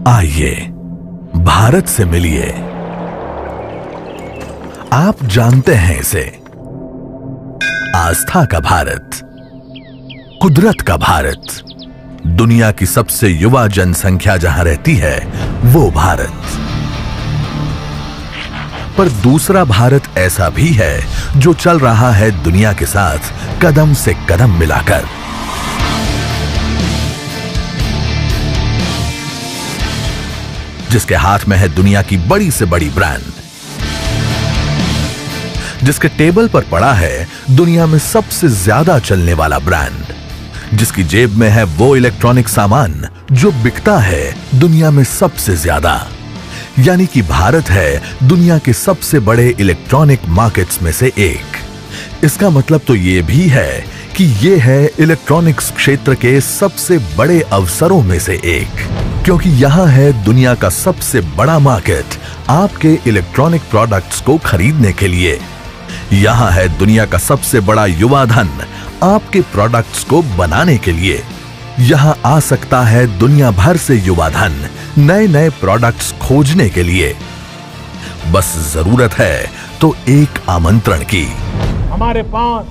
आइए भारत से मिलिए। आप जानते हैं इसे, आस्था का भारत, कुदरत का भारत, दुनिया की सबसे युवा जनसंख्या जहां रहती है वो भारत। पर दूसरा भारत ऐसा भी है जो चल रहा है दुनिया के साथ कदम से कदम मिलाकर। जिसके हाथ में है दुनिया की बड़ी से बड़ी ब्रांड, जिसके टेबल पर पड़ा है दुनिया में सबसे ज्यादा चलने वाला ब्रांड, जिसकी जेब में है वो इलेक्ट्रॉनिक सामान जो बिकता है दुनिया में सबसे ज्यादा। यानी कि भारत है दुनिया के सबसे बड़े इलेक्ट्रॉनिक मार्केट्स में से एक। इसका मतलब तो ये भी है कि ये है इलेक्ट्रॉनिक्स क्षेत्र के सबसे बड़े अवसरों में से एक, क्योंकि यहां है दुनिया का सबसे बड़ा मार्केट आपके इलेक्ट्रॉनिक प्रोडक्ट्स को खरीदने के लिए। यहां है दुनिया का सबसे बड़ा युवा धन आपके प्रोडक्ट्स को बनाने के लिए। यहां आ सकता है दुनिया भर से युवा धन नए नए प्रोडक्ट्स खोजने के लिए। बस जरूरत है तो एक आमंत्रण की। हमारे पास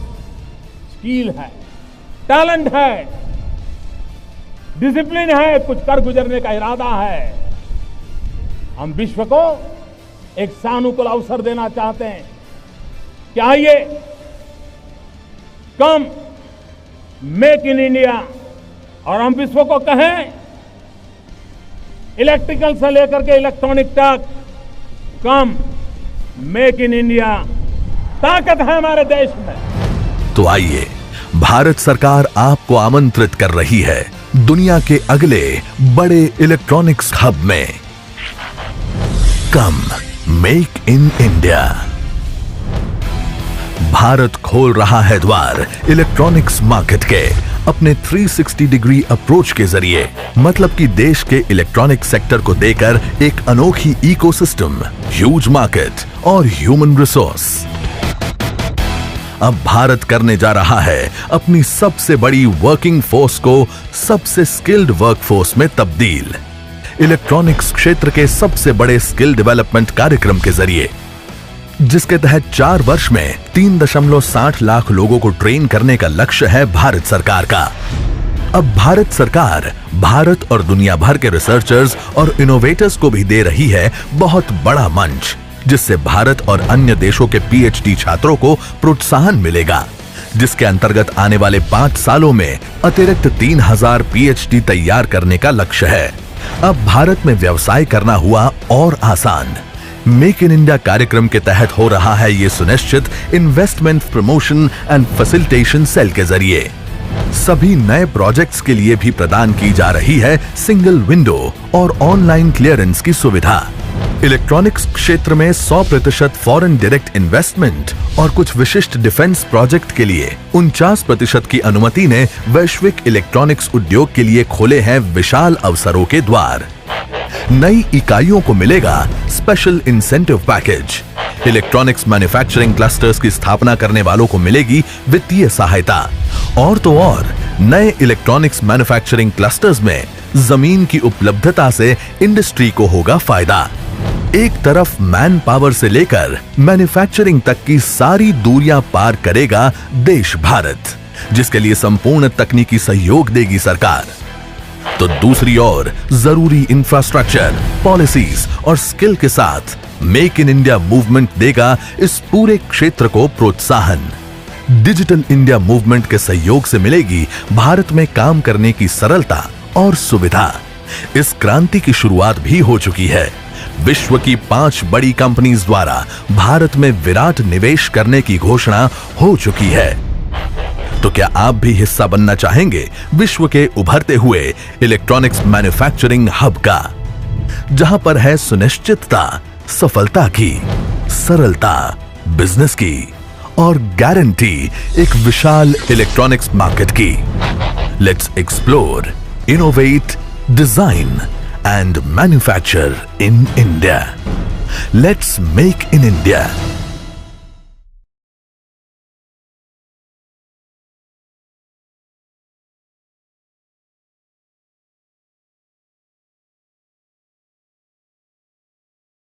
स्किल है, टैलेंट है, डिसिप्लिन है, कुछ कर गुजरने का इरादा है। हम विश्व को एक सानुकूल अवसर देना चाहते हैं। क्या आइए कम मेक इन इंडिया, और हम विश्व को कहें इलेक्ट्रिकल से लेकर के इलेक्ट्रॉनिक तक कम मेक इन इंडिया। ताकत है हमारे देश में। तो आइए, भारत सरकार आपको आमंत्रित कर रही है दुनिया के अगले बड़े इलेक्ट्रॉनिक्स हब में। कम मेक इन इंडिया। भारत खोल रहा है द्वार इलेक्ट्रॉनिक्स मार्केट के अपने 360 डिग्री अप्रोच के जरिए। मतलब कि देश के इलेक्ट्रॉनिक सेक्टर को देकर एक अनोखी इकोसिस्टम, ह्यूज मार्केट और ह्यूमन रिसोर्स। अब भारत करने जा रहा है अपनी सबसे बड़ी वर्किंग फोर्स को सबसे स्किल्ड वर्कफोर्स में तब्दील। इलेक्ट्रॉनिक्स क्षेत्र के सबसे बड़े स्किल डेवलपमेंट कार्यक्रम के जरिए, जिसके तहत 4 वर्ष में 3.60 लाख लोगों को ट्रेन करने का लक्ष्य है भारत सरकार का। अब भारत सरकार भारत और दुनिया भर के रिसर्चर्स और इनोवेटर्स को भी दे रही है बहुत बड़ा मंच, जिससे भारत और अन्य देशों के पीएचडी छात्रों को प्रोत्साहन मिलेगा, जिसके अंतर्गत आने वाले 5 सालों में अतिरिक्त 3000 पीएचडी तैयार करने का लक्ष्य है। अब भारत में व्यवसाय करना हुआ और आसान। मेक इन इंडिया कार्यक्रम के तहत हो रहा है ये सुनिश्चित investment promotion and facilitation cell के जरिए। सभी नए प्रोजेक्ट्स के लिए भी प्रदान की जा रही है सिंगल विंडो और ऑनलाइन क्लियरेंस की सुविधा। इलेक्ट्रॉनिक्स क्षेत्र में 100% फॉरेन डायरेक्ट इन्वेस्टमेंट और कुछ विशिष्ट डिफेंस प्रोजेक्ट के लिए 49% की अनुमति ने वैश्विक इलेक्ट्रॉनिक्स उद्योग के लिए खोले हैं विशाल अवसरों के द्वार। नई इकाइयों को मिलेगा special incentive package. Electronics manufacturing clusters की स्थापना करने वालों को मिलेगी वित्तीय सहायता। और तो और नए इलेक्ट्रॉनिक्स मैन्युफैक्चरिंग क्लस्टर्स में जमीन की उपलब्धता से इंडस्ट्री को होगा फायदा। एक तरफ मैन पावर से लेकर मैन्युफैक्चरिंग तक की सारी दूरियां पार करेगा देश भारत, जिसके लिए संपूर्ण तकनीकी सहयोग देगी सरकार। तो दूसरी ओर जरूरी इंफ्रास्ट्रक्चर, पॉलिसीज और स्किल के साथ मेक इन इंडिया मूवमेंट देगा इस पूरे क्षेत्र को प्रोत्साहन। डिजिटल इंडिया मूवमेंट के सहयोग से मिलेगी भारत में काम करने की सरलता और सुविधा। इस क्रांति की शुरुआत भी हो चुकी है। विश्व की 5 बड़ी कंपनीज द्वारा भारत में विराट निवेश करने की घोषणा हो चुकी है। तो क्या आप भी हिस्सा बनना चाहेंगे विश्व के उभरते हुए इलेक्ट्रॉनिक्स मैन्युफैक्चरिंग हब का, जहां पर है सुनिश्चितता सफलता की, सरलता बिजनेस की और गारंटी एक विशाल इलेक्ट्रॉनिक्स मार्केट की। Let's explore, innovate, design and manufacture in India. Let's make in India.